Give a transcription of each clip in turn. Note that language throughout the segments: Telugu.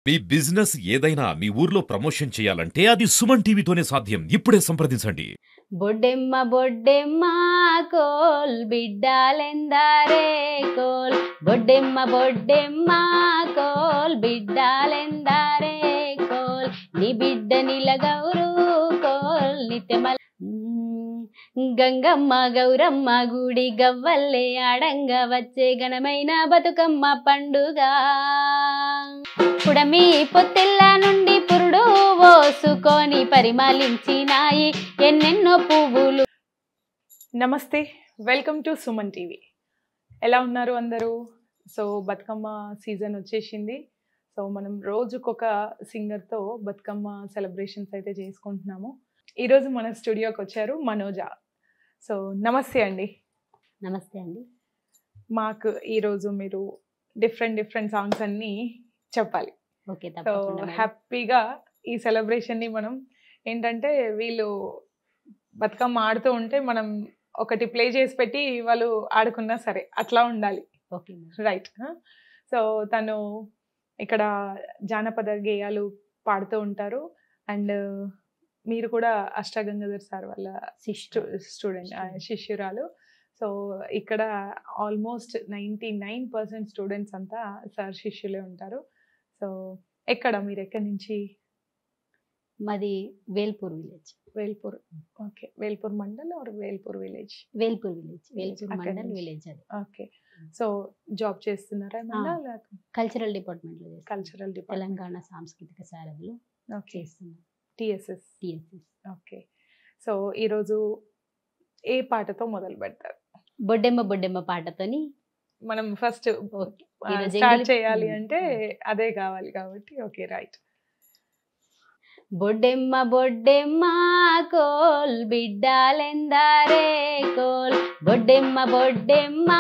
మీ బిజినెస్ ఏదైనా మీ ఊర్లో ప్రమోషన్ చేయాలంటే అది సుమన్ టీవీతోనే సాధ్యం. ఇప్పుడే సంప్రదించండి. బొడ్డెమ్మ బొడ్డెమ్మ కోల్ బిడ్డాలెందారే కోల్ బొడ్డెమ్మ బొడ్డెమ్మ కోల్ బిడ్డాలెందారే కోల్ నీ బిడ్డ నిలగౌరు కోల్ నిత్యమల గంగమ్మ గౌరమ్మ గుడి గవ్వల్లే ఆడంగా వచ్చే ఘనమైన బతుకమ్మ పండుగ పుడమి పొత్తిళ్ళ నుండి పురుడు పోసుకొని పరిమళించినాయి ఎన్నెన్నో పువ్వులు. నమస్తే, వెల్కమ్ టు సుమన్ టీవీ. ఎలా ఉన్నారు అందరూ? సో బతుకమ్మ సీజన్ వచ్చేసింది. సో మనం రోజుకొక సింగర్తో బతుకమ్మ సెలబ్రేషన్స్ అయితే చేసుకుంటున్నాము. ఈరోజు మన స్టూడియోకి వచ్చారు మనోజ. సో నమస్తే అండి. నమస్తే అండి. మాకు ఈరోజు మీరు డిఫరెంట్ సాంగ్స్ అన్నీ చెప్పాలి. ఓకే, సో తప్పకుండా. హ్యాపీగా ఈ సెలబ్రేషన్ని మనం ఏంటంటే వీళ్ళు బతుకమ్మ ఆడుతూ ఉంటే మనం ఒకటి ప్లే చేసి పెట్టి వాళ్ళు ఆడుకున్నా సరే అట్లా ఉండాలి. Okay right. సో తను ఇక్కడ జానపద గేయాలు పాడుతూ ఉంటారు. అండ్ మీరు కూడా అష్టాగంగాధర్ సార్ వాళ్ళ స్టూడెంట్ శిష్యురాలు. సో ఇక్కడ ఆల్మోస్ట్ 99% స్టూడెంట్స్ అంతా సార్ శిష్యులే ఉంటారు. సో మీరు ఎక్కడి నుంచి? మాది Velpur village. Velpur. Okay, Velpur mandal or Velpur village? Velpur village, Velpur అక్కడి మండల్ నుంచి. విలేజ్. అది ఓకే. సో జాబ్ చేస్తున్నారా ఏమన్నా? కల్చరల్ డిపార్ట్మెంట్ లో కల్చరల్ డిపార్ట్మెంట్, తెలంగాణ సాంస్కృతిక సారథులు చేస్తున్నాం. టిఎస్ఎస్. టిఎస్ఎస్. ఓకే. సో ఈరోజు ఏ పాటతో మొదలు పెడతారు? బొడ్డెమ్మ బొడ్డెమ్మ పాటతోని మనం ఫస్ట్ ఓకే, ఈరోజు స్టార్ట్ ఎంగిలి- చేయాలి అంటే అదే కావాలి కాబట్టి ఓకే రైట్. బొడ్డెమ్మ బొడ్డెమ్మ కోల్ బిడ్డాలెందారే కోల్ బొడ్డెమ్మ బొడ్డెమ్మ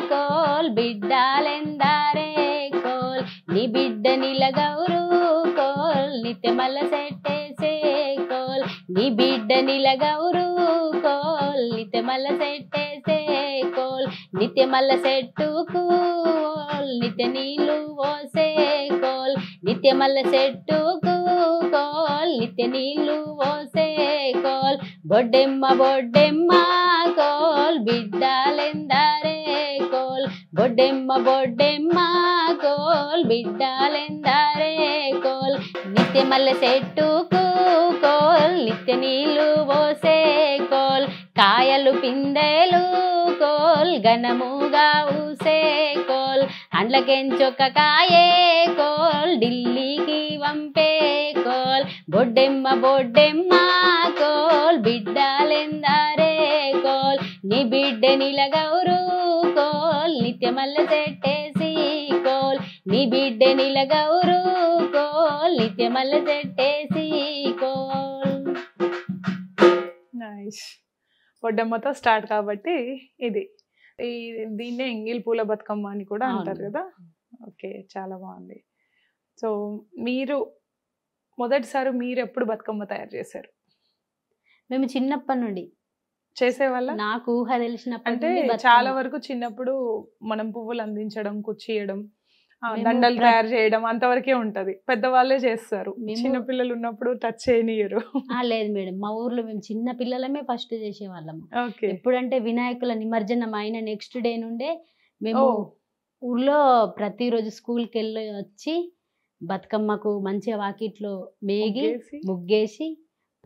కోల్ బిడ్డాలెందారే కోల్ నీ బిడ్డ నిలగౌరు కోల్ నిత్యమల్ల సెట్టేసే కోల్ నీ బిడ్డ నిలగౌరు కోల్ నిత్యమల్ల సెట్టేసే కోల్ నిత్యమల్ల సెట్టు కోల్ నిత్య నీళ్ళు పోసే కోల్ నిత్యమల్ల సెట్టుకు కోల్ నిత్య నీళ్ళు పోసే కోల్ బొడ్డెమ్మ బొడ్డెమ్మ కోల్ బిడ్డాలెందారే కోల్ బొడ్డెమ్మ బొడ్డెమ్మ కోల్ బిడ్డాలెందారే కోల్ నిత్యమల్ల సెట్టుకు కోల్ నిత్య నీళ్ళు పోసే కోల్ కాయలు పిందెలు కోల్ ఘనముగా ఊసే కోల్ అండ్లకెంచొక్క కాయే కోల్ ఢిల్లీకి వంపే కోల్ బొడ్డెమ్మ బొడ్డెమ్మ కోల్ బిడ్డాలెందారే కోల్ నీ బిడ్డ నిలగౌరు కోల్ నిత్యమల్ల సెట్టేసి కోల్ నీ బిడ్డ నిలగౌరు కోల్ నిత్యమల్ల సెట్టేసి కోల్. నైస్. బొడ్డమ్మతో స్టార్ట్ కాబట్టి దీన్నే ఎంగిల్ పూల బతుకమ్మ అని కూడా అంటారు అవును. కదా. ఓకే, చాలా బాగుంది. సో మొదటిసారి మీరు ఎప్పుడు బతుకమ్మ తయారు చేశారు? మేము చిన్నప్పటి నుండి చేసేవాళ్ళ? నాకు ఊహ తెలిసినప్పటి అంటే నుండి బతుకమ్మ. చాలా వరకు చిన్నప్పుడు మనం పువ్వులు అందించడం, కుచ్చియడం, మేము దండలు తయారు చేయడం అంతవరకే ఉంటది. పెద్దవాళ్ళే చేస్తారు. మేము- చిన్నపిల్లలు ఉన్నప్పుడు టచ్ చేయనియరు. లేదు మేడం, మా ఊర్లో మేము చిన్న పిల్లలమే ఫస్ట్ చేసేవాళ్ళము. ఓకే. ఎప్పుడంటే వినాయకుల నిమజ్జనం అయిన నెక్స్ట్ డే నుండే మేము ఓ. ఊర్లో ప్రతిరోజు స్కూల్కి వెళ్ళి వచ్చి బతుకమ్మకు మంచిగా వాకిట్లో మేగి ముగ్గేసి. ముగ్గేసి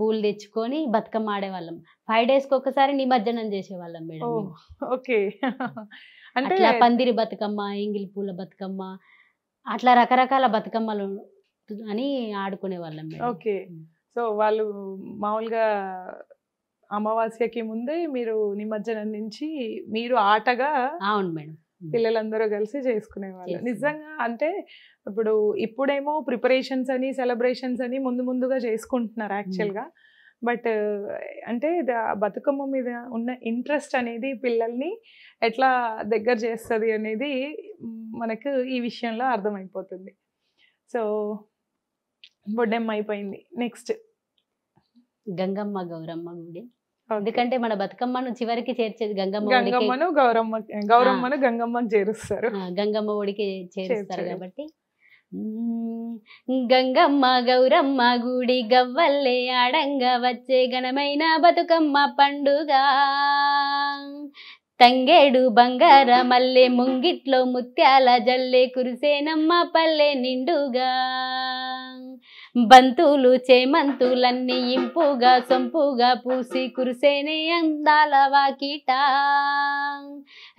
పూలు తెచ్చుకొని బతుకమ్మ ఆడేవాళ్ళం. 5 days కి ఒకసారి నిమజ్జనం చేసేవాళ్ళం మేడం ఓ, మేము. ఓకే. అంటే అట్లా పందిరి బతుకమ్మ, ఎంగిలి పూల బతుకమ్మ, అట్లా రకరకాల బతుకమ్మలు అని ఆడుకునే వాళ్ళం మేడం. ఓకే. సో వాళ్ళు మామూలుగా అమావాస్యకి ముందే మీరు నిమజ్జనం నుంచి మీరు ఆటగా అవును మేడం. పిల్లలందరూ కలిసి చేసుకునేవాళ్ళు. చేసుకునే. నిజంగా అంటే ఇప్పుడేమో ప్రిపరేషన్స్ అని సెలబ్రేషన్స్ అని ముందుగా చేసుకుంటున్నారు యాక్చువల్గా. బట్ అంటే బతుకమ్మ మీద ఉన్న ఇంట్రెస్ట్ అనేది పిల్లల్ని ఎట్లా దగ్గర చేస్తుంది అనేది మనకు ఈ విషయంలో అర్థమైపోతుంది. సో బొడ్డెమ్మ అయిపోయింది. నెక్స్ట్ గంగమ్మ గౌరమ్మ గుడి. ఎందుకంటే మన బతుకమ్మను చివరికి చేర్చేది గంగమ్మ ఒడికి. గంగమ్మను గంగమ్మకు చేరుస్తారు. గంగమ్మ ఒడికి చేరుస్తారు చేర్చారు. కాబట్టి గంగమ్మ గౌరమ్మ గుడి గవ్వల్లే ఆడంగా వచ్చే ఘనమైన బతుకమ్మ పండుగ తంగేడు బంగార మల్లె ముంగిట్లో ముత్యాల జల్లె కురిసేనమ్మ పల్లె నిండుగా బంతులు చేమంతులన్నీ ఇంపుగా సొంపుగా పూసి కురిసేనే అందాల వాకిట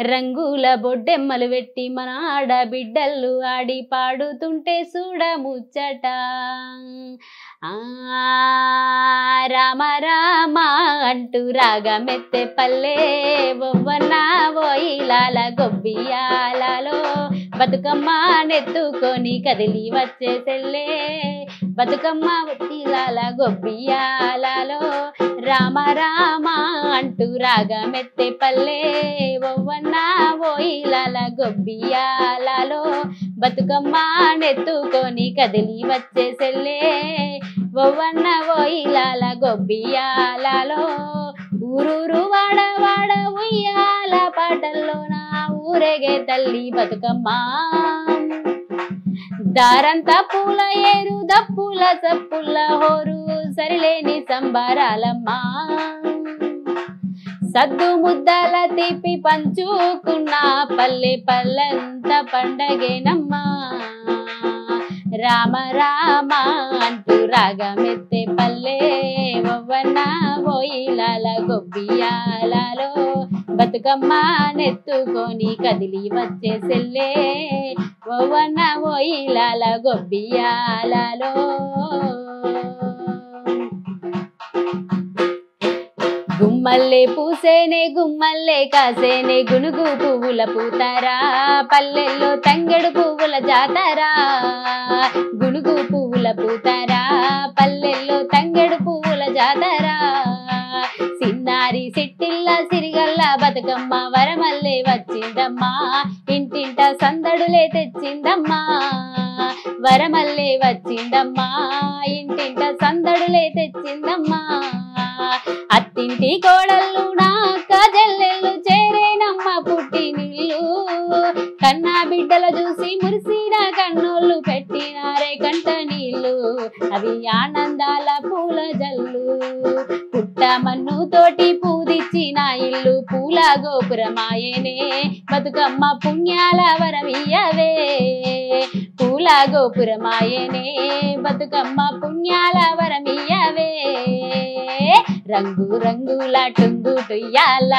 రంగుల బొడ్డెమ్మలు పెట్టి మన ఆడబిడ్డలు ఆడి పాడుతుంటే చూడ ముచ్చట రామ రామ అంటూ రాగమెత్తే పల్లె బొవ్వన్న ఓయిలాల గొబ్బియాలలో బతుకమ్మ నెత్తుకొని కదిలి వచ్చే సెల్లే బతుకమ్మ ఒత్తిలాల గొబ్బియాలలో రామ రామ అంటూ రాగమెత్తే పల్లె బొవ్వన్న ఓయిలాల గొబ్బియాలలో బతుకమ్మ నెత్తుకొని కదిలి వచ్చే సెల్లే బొవ్వన్న ఓయిలాల గొబ్బియాలలో ఊరూరు వాడ వాడ ఉయ్యాల పాటల్లో నా ఊరేగే తల్లి బతుకమ్మ దారంతా పూల ఏరు దప్పుల చప్పుల హోరు సరిలేని సంబరాలమ్మ సద్దు ముద్దల తీపి పంచుకున్న పల్లె పల్లంత పండగేనమ్మా రామ రామ అంటూ రాగమెత్తే పల్లె ఒవ్వన్న ఓయిలాల గొబ్బియాలలో బతుకమ్మ నెత్తుకొని కదిలి వచ్చే సెల్లే ఒవ్వన్న ఓయిలాల గొబ్బియాలలో గుమ్మల్లే పూసేనే గుమ్మల్లే కాసేనే గునుగు పువ్వుల పూతారా పల్లెల్లో తంగెడు పువ్వుల జాతారా గునుగు పువ్వుల పూతారా పల్లెల్లో తంగెడు పువ్వుల జాతారా సిన్నారి సిట్టిల్ల సిరిగల్ల బతుకమ్మ వరమల్లే వచ్చిందమ్మా ఇంటింట సందడులే తెచ్చిందమ్మా వరమల్లే వచ్చిందమ్మా ఇంటింట సందడులే తెచ్చిందమ్మా అత్తింటి కోడళ్ళు నా అక్క చెల్లెళ్ళు చేరేనమ్మ పుట్టినిల్లు కన్నా బిడ్డల చూసి మురిసిన కన్నోళ్ళు పెట్టినారే కంట నీళ్ళు అవి ఆనందాల పూల జల్లు పుట్ట మన్ను తోటి పూదిచ్చిన ఇల్లు పూల గోపురమాయనే బతుకమ్మ పుణ్యాల వరమియ్యవే పూల గోపురమాయనే బతుకమ్మ పుణ్యాల వరమియ్యవే రంగు రంగుల టుంగు టుయ్యాల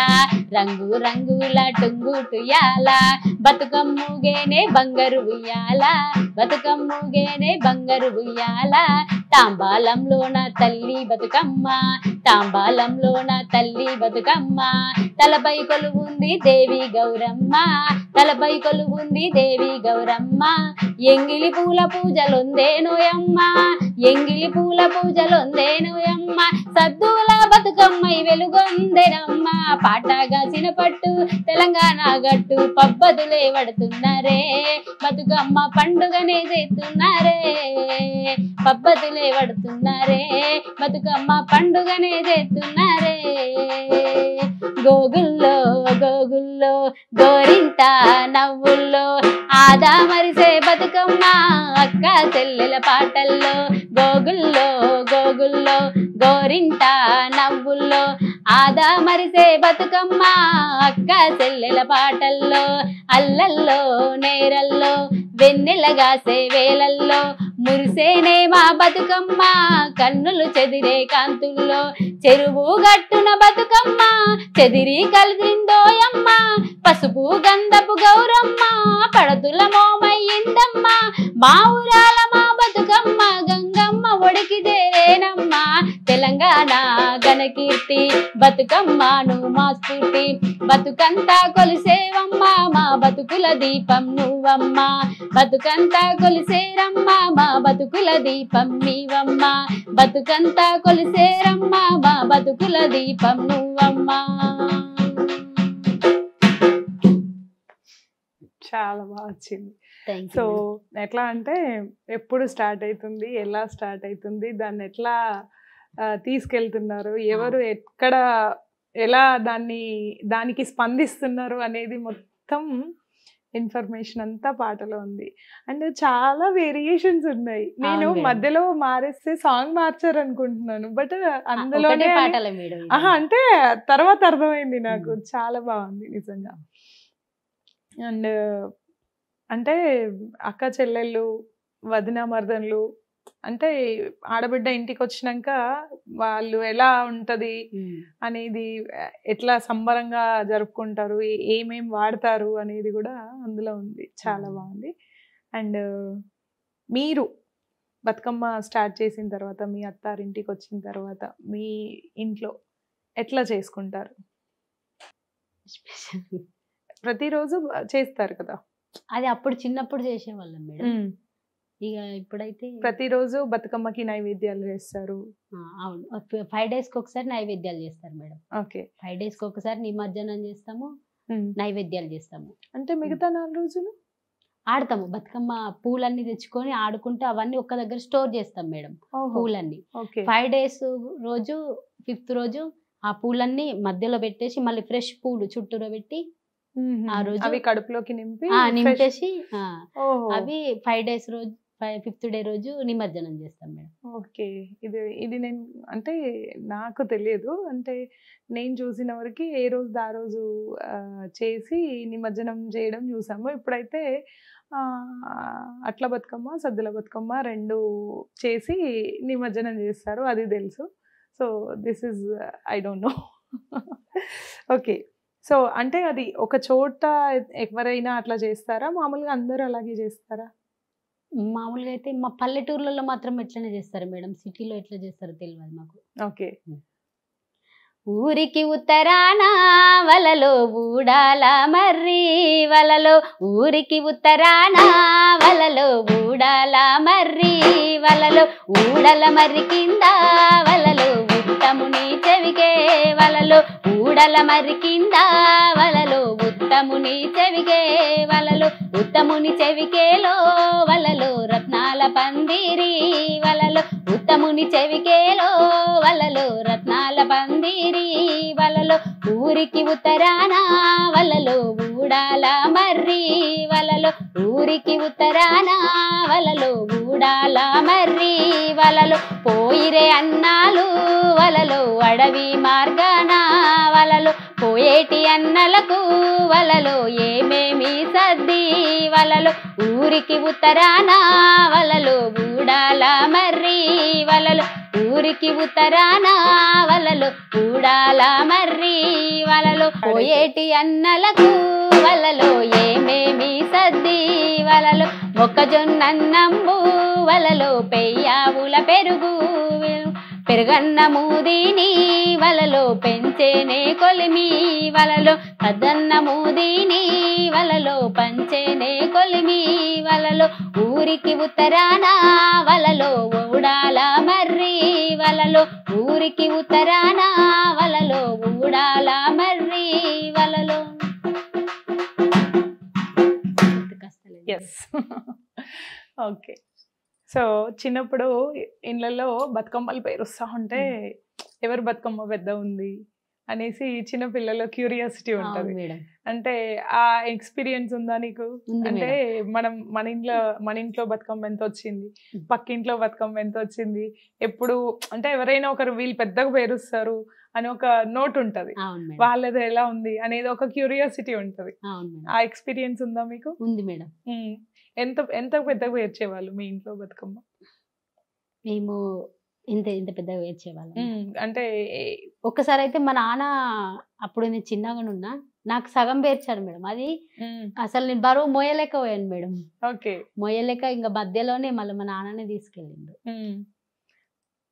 రంగు రంగుల టుంగు టుయ్యాల బతుకమ్మూగేనే బంగారు ఉయ్యాల బతుకమ్మూగేనే బంగారు ఉయ్యాల తాంబాలంలోన తల్లి బతుకమ్మ తాంబాలంలోన తల్లి బతుకమ్మ తలపై కొలువుంది దేవి గౌరమ్మ తలపై కొలువుంది దేవి గౌరమ్మ ఎంగిలి పూల పూజలొందేనోయమ్మ ఎంగిలి పూల పూజలొందేనోయమ్మ సద్దుల బతుకమ్మై వెలుగొందెనమ్మ పాటగా చినపట్టు తెలంగాణ గట్టు పబ్బదులే పడుతున్నారే బతుకమ్మ పండుగనే చేస్తున్నారే పబ్బదులే పడుతున్నారే బతుకమ్మ పండుగనే చేస్తున్నారే గోగుల్లో గోగుల్లో గోరింట నవ్వుల్లో ఆదా మరిసే బతుకమ్మ అక్క చెల్లెల పాటల్లో గోగుల్లో గోగుల్లో గోరింట నవ్వుల్లో ఆదా మరిసే బతుకమ్మ అక్క చెల్లెల పాటల్లో అల్లల్లో నేరల్లో వెన్నెలగాసే వేలల్లో మురిసేనే మా బతుకమ్మ కన్నులు చెదిరే కాంతుల్లో చెరువు గట్టున బతుకమ్మ చెదిరి కలిసిందోయమ్మ పసుపు గంధపు గౌరమ్మ పడతుల మోమయ్యిందమ్మ మా ఊరాల మా బతుకమ్మ గంగమ్మ ఒడికి చేరేనమ్మ తెలంగాణ ఘనకీర్తి బతుకమ్మను మా స్ఫూర్తి బతుకంతా కొలిసేవమ్మ మా బతుకుల దీపం నువ్వమ్మ బతుకంతా కొలిసేరమ్మ మా బతుకుల దీపం నీవమ్మ బతుకంతా కొలిసేరమ్మ మా బతుకుల దీపం నువ్వమ్మ. చాలా బాగా వచ్చింది. సో ఎట్లా అంటే ఎప్పుడు స్టార్ట్ అవుతుంది, ఎలా స్టార్ట్ అవుతుంది, దాన్ని ఎట్లా తీసుకెళ్తున్నారు, ఎవరు ఎక్కడ ఎలా దానికి స్పందిస్తున్నారు అనేది మొత్తం ఇన్ఫర్మేషన్ అంతా పాటలో ఉంది. అండ్ చాలా వేరియేషన్స్ ఉన్నాయి. నేను అవును మేడం. మధ్యలో మారేస్తే సాంగ్ మార్చారు అనుకుంటున్నాను. బట్ ఒకటే అందులోనే పాటలే మేడం ఇది. అంటే తర్వాత అర్థమైంది నాకు. చాలా బాగుంది నిజంగా. అండ్ అంటే అక్క చెల్లెళ్ళు, వదిన మరదళ్ళు, అంటే ఆడబిడ్డ ఇంటికి వచ్చినాక వాళ్ళు ఎలా ఉంటది అనేది, ఎట్లా సంబరంగా జరుపుకుంటారు, ఏమేం వాడతారు అనేది కూడా అందులో ఉంది. చాలా బాగుంది. అండ్ మీరు బతుకమ్మ స్టార్ట్ చేసిన తర్వాత, మీ అత్తారింటికి వచ్చిన తర్వాత మీ ఇంట్లో ఎట్లా చేసుకుంటారు? ప్రతిరోజు చేస్తారు కదా. అది అప్పుడు చిన్నప్పుడు చేసేవాళ్ళం మేడం. ఇక ఇప్పుడైతే ప్రతిరోజు బతుకమ్మకి నైవేద్యాలు చేస్తారు. అవును 5 days కి ఒకసారి నైవేద్యాలు చేస్తారు మేడం. ఓకే. 5 days కి ఒకసారి నిమజ్జనం చేస్తాము, నైవేద్యాలు చేస్తాము. అంటే మిగతా 4 రోజులు ఆడతాము బతుకమ్మ. పూలన్నీ తెచ్చుకొని ఆడుకుంటూ అవన్నీ ఒక్క దగ్గర స్టోర్ చేస్తాం మేడం. పూలన్నీ 5 days రోజు 5th రోజు ఆ పూలన్నీ మధ్యలో పెట్టేసి మళ్ళీ ఫ్రెష్ పూలు చుట్టూరా పెట్టి ఆ రోజు అవి కడుపులోకి నింపేసి అవి 5 days రోజు 5th day రోజు నిమజ్జనం చేస్తాం మేడం. ఓకే. ఇది నేను అంటే నాకు తెలియదు. అంటే నేను చూసిన వరకు ఏ రోజు ఆ రోజు చేసి నిమజ్జనం చేయడం చూసాము. ఇప్పుడైతే అట్ల బతుకమ్మ, సద్దుల బతుకమ్మ 2 చేసి నిమజ్జనం చేస్తారు, అది తెలుసు. So this is I don't know. Okay. So అంటే అది ఒక చోట ఎవరైనా అట్లా చేస్తారా, మామూలుగా అందరూ అలాగే చేస్తారా? మామూలుగా అయితే మా పల్లెటూర్లలో మాత్రం ఎట్లనే చేస్తారు మేడం. సిటీలో ఎట్లా చేస్తారో తెలియదు మాకు. ఓకే. ఊరికి ఉత్తరాన వలలో ఊడాల మర్రి వలలో, ఊరికి ఉత్తరాన వలలో ఊడాల మర్రి వలలో, ఊడల మర్రి కింద వలలో ఉత్తముని చెవికే వలలో, ఊడల మర్రి కింద వలలో ఉత్తముని చెవికే వలలో, ఉత్తముని చెవికేలో వలలో రత్నాల పందిరి వలలో, ఉత్తముని చెవికేలో వలలో రత్నాల పందిరి వలలో, ఊరికి ఉత్తరాన వలలో ఊడాల మర్రి వలలో, ఊరికి ఉత్తరాన వలలో ఊడాల మర్రి వలలో, పోయిరే అన్నాలు వలలో అడవి మార్గాన వలలో, పోయేటి అన్నలకు వలలో ఏమేమి సర్ది వలలో, ఊరికి ఉత్తరాన వలలో ఊడాల మర్రి వలలో, ఊరికి ఉత్తరాన వలలో ఊడాల మర్రి వలలో, పోయేటి అన్నలకు వలలో ఏమేమి సర్ది వలలో, మొక్కజొన్నంబు వలలో పెయ్యావుల పెరుగు పెరుగన్నము దీని వలలో పెంచేనే కొలిమి వలలో, కదన్నము దీని వలలో పంచేనే కొలిమి వలలో, ఊరికి ఉత్తరాన వలలో ఊడాల మర్రి వలలో, ఊరికి ఉత్తరాన వలలో ఊడాల మర్రి వలలో. ఓకే. సో చిన్నప్పుడు ఇళ్ళల్లో బతుకమ్మలు పేరుస్తా ఉంటే ఎవరు బతుకమ్మ పెద్ద ఉంది అనేసి చిన్న పిల్లల క్యూరియాసిటీ ఉంటది. అంటే ఆ ఎక్స్పీరియన్స్ ఉందా నీకు? అంటే మన ఇంట్లో బతుకమ్మ ఎంత వచ్చింది, పక్కింట్లో బతుకమ్మ ఎంత వచ్చింది, ఎప్పుడు అంటే ఎవరైనా ఒకరు వీళ్ళు పెద్దగా పేరుస్తారు అని ఒక నోట్ ఉంటది, వాళ్ళది ఎలా ఉంది అనేది ఒక క్యూరియాసిటీ ఉంటది. ఆ ఎక్స్పీరియన్స్ ఉందా మీకు? ఉంది మేడం. ఎంత ఎంత పెద్దగా పేర్చేవాళ్ళు మీ ఇంట్లో బతుకమ్మ? మేము ఇంత ఇంత పెద్దగా పేర్చేవాళ్ళం. అంటే ఒక్కసారి అయితే మా నాన్న, అప్పుడు నేను చిన్నగా ఉన్నా, నాకు సగం పేర్చాడు మేడం. అది అసలు నేను బరువు మోయలేకపోయాను మేడం. ఓకే. మోయలేక ఇంకా మధ్యలోనే మళ్ళీ మా నాన్ననే తీసుకెళ్ళిండు.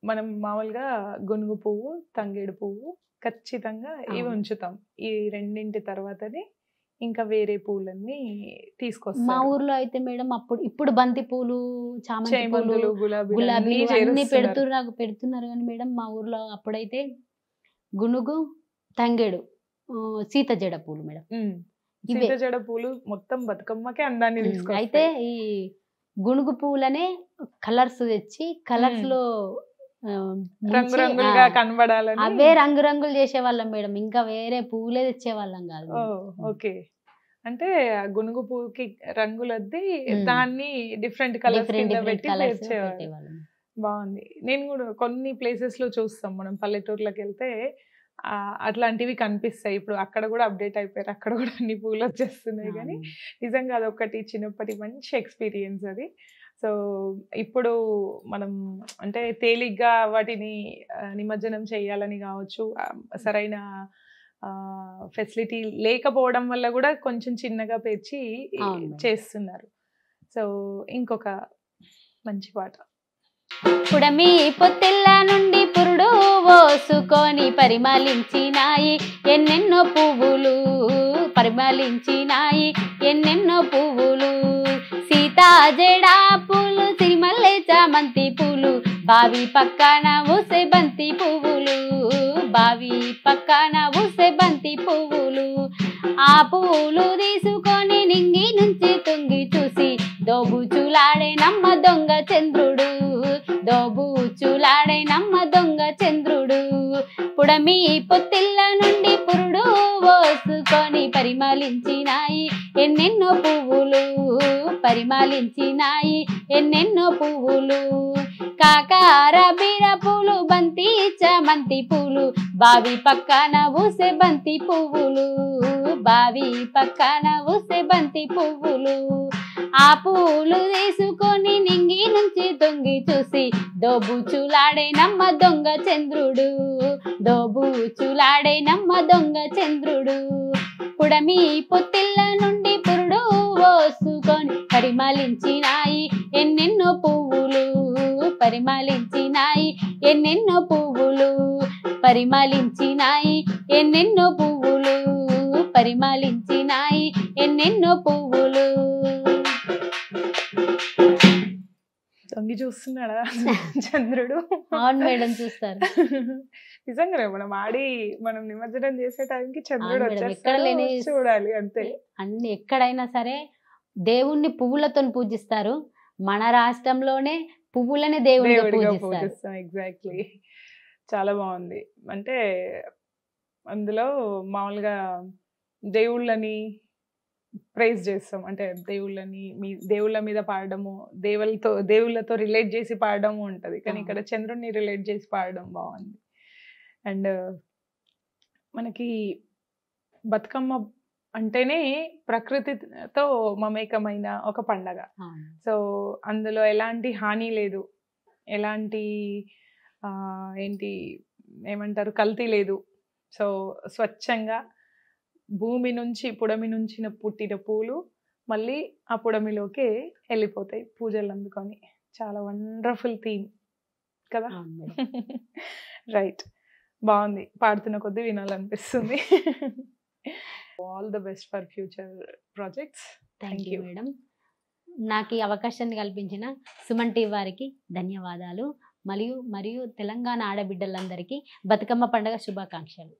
మనం మామూలుగా గునుగు పువ్వు, తంగేడు పువ్వు ఖచ్చితంగా ఇవి ఉంచుతాం. ఈ రెండింటి తర్వాతనే ఇంకా వేరే పూలన్నీ తీసుకొస్తాం. మా ఊర్లో అయితే మేడం ఇప్పుడు బంతి పూలు, చామంతి పూలు, గులాబీ అన్ని పెడుతున్నారు కానీ మేడం మా ఊర్లో అప్పుడైతే గునుగు, తంగేడు, సీత జడ పూలు మేడం. సీత జడ పూలు మొత్తం బతుకమ్మకే అందాన్ని తీసుకొస్తాయి. అయితే ఈ గునుగు పూలనే కలర్స్ తెచ్చి కలర్స్ లో రంగురంగులుగా కనబడాలని అవే రంగురంగులు చేసేవాళ్ళం మేడం. ఇంకా వేరే పూలే తెచ్చేవాళ్ళం కాదు. ఓకే. అంటే ఆ గునుగు పువ్వుకి రంగులద్ది దాన్ని డిఫరెంట్ కలర్స్ డిఫరెంట్ కింద డిఫరెంట్ పెట్టి కలర్స్ పేర్చేవారు. పెట్టేవాళ్ళం. బాగుంది. నేను కూడా కొన్ని ప్లేసెస్ లో చూస్తాం మనం పల్లెటూర్లోకి వెళ్తే అట్లాంటివి కనిపిస్తాయి. ఇప్పుడు అక్కడ కూడా అప్డేట్ అయిపోయారు, అక్కడ కూడా అన్ని పూలు వచ్చేస్తున్నాయి. కానీ అవును. నిజంగా అదొకటి చిన్నప్పటి మంచి ఎక్స్పీరియన్స్ అది. సో ఇప్పుడు మనం అంటే తేలిగ్గా వాటిని నిమజ్జనం చేయాలని కావచ్చు, సరైన ఫెసిలిటీ లేకపోవడం వల్ల కూడా కొంచెం చిన్నగా పేర్చి అవును. చేస్తున్నారు. సో ఇంకొక మంచి పాట. పుడమి పొత్తిళ్ళ నుండి పురుడు పోసుకొని పరిమళించినాయి ఎన్నెన్నో పువ్వులు, పరిమళించినాయి ఎన్నెన్నో పువ్వులు. సీతా జడా పూలు, సిరిమల్లె చామంతి పూలు, బావి పక్కన ఊసే బంతి పువ్వులు, బావి పక్కన ఊసే బంతి పువ్వులు. ఆ పువ్వులు తీసుకొని నింగి నుంచి తుంగి చూసి దోబుచులాడే నమ్మ దొంగ చంద్రుడు, దోబుచులాడే నమ్మ దొంగ చంద్రుడు. పుడమి పొత్తిళ్ళ నుండి పురుడు పోసుకొని పరిమళించినాయి ఎన్నెన్నో పువ్వులు, పరిమళించినాయి ఎన్నెన్నో పువ్వులు. కాకార బీర పూలు, బంతి చామంతి పూలు, బావి పక్కన ఊసే బంతి పువ్వులు, బావి పక్కన ఊసే బంతి పువ్వులు. ఆ పూలు తీసుకొని నింగి నుంచి తొంగి చూసి దోబుచులాడే నమ్మ దొంగ చంద్రుడు, దోబుచులాడే నమ్మ దొంగ చంద్రుడు. పుడమి పొత్తిళ్ళ నుండి పురుడు పోసుకొని పరిమళించినాయి ఎన్నెన్నో పువ్వులు, పరిమళించినాయి ఎన్నెన్నో పువ్వులు, పరిమళించినాయి ఎన్నెన్నో పువ్వులు, పరిమళించినాయి ఎన్నెన్నో పువ్వులు. తొంగి చూస్తున్నాడా చంద్రుడు? అవును మేడం, చూస్తారు. నిజంగానే మనం ఆడి మనం నిమజ్జనం చేసే టైంకి చంద్రుడు అవును మేడం, ఎక్కడ వచ్చేస్తాడు, లేని చూడాలి అంతే. అన్ని ఎక్కడైనా సరే దేవుణ్ణి పువ్వులతో పూజిస్తారు. మన రాష్ట్రంలోనే పువ్వులని దేవుడిగా దేవుడిగా పూజిస్తారు. పూజిస్తాం. ఎగ్జాక్ట్లీ. చాలా బాగుంది. అంటే అందులో మామూలుగా దేవుళ్ళని ప్రైజ్ చేస్తాం, అంటే దేవుళ్ళ మీద పాడడము, దేవుళ్ళతో రిలేట్ చేసి పాడడము ఉంటది. కానీ ఇక్కడ చంద్రుడిని రిలేట్ చేసి పాడడం బాగుంది. అండ్ మనకి బతుకమ్మ అంటేనే ప్రకృతితో మమేకమైన ఒక పండగ. సో అందులో ఎలాంటి హాని లేదు, ఎలాంటి ఏమంటారు కల్తీ లేదు. సో స్వచ్ఛంగా భూమి నుంచి పుడమి నుంచి పుట్టిన పూలు మళ్ళీ ఆ పుడమిలోకే వెళ్ళిపోతాయి పూజలు అందుకొని. చాలా వండర్ఫుల్ థీమ్ కదా. రైట్, బాగుంది. పాడుతున్న కొద్దీ వినాలనిపిస్తుంది. All the best for future projects. Thank you madam. నాకు ఈ అవకాశాన్ని కల్పించిన సుమన్ టీవీ వారికి ధన్యవాదాలు. మరియు తెలంగాణ ఆడబిడ్డలందరికీ బతుకమ్మ పండుగ శుభాకాంక్షలు.